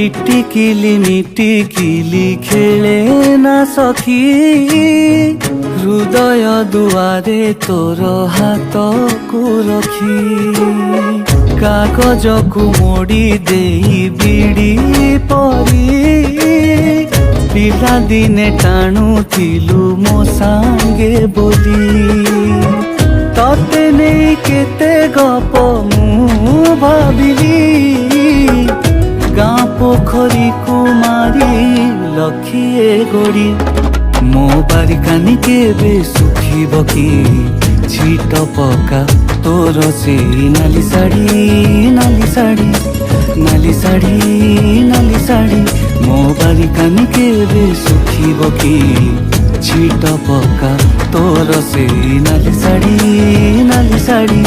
ইটিকিলি মিটিকিলি খেলে না সখী, হৃদয় দুয়ারে তোর হাতকু রখি। কাগজকু মোড়ি দেই বিড়ি পরি, ପିଲାଦିନେ ଟାଣୁଥିଲୁ ମୋ ସାଙ୍ଗେ ବୋଲି। ତତେ ନେଇ କେତେ ଗପ ମୁଁ ଭାବିଲି, ଗାଁ ପୋଖରୀକୁ ମାରି ଲକ୍ଷିଏ ଗୋଡ଼ି। ମୋ ବାରିକାନି କେବେ ଶୁଖିବ କି, ଛିଟ ପକା ତୋର ସେଇ ନାଲି ଶାଢ଼ୀ, ନାଲି ଶାଢ଼ୀ, ନାଲି ଶାଢ଼ୀ, ନାଲି ଶାଢ଼ୀ। ମୋ ବାରିକାନି କେବେ ଶୁଖିବ କି, ଛିଟ ପକା ତୋର ସେଇ ନାଲି ଶାଢ଼ୀ, ନାଲି ଶାଢ଼ୀ।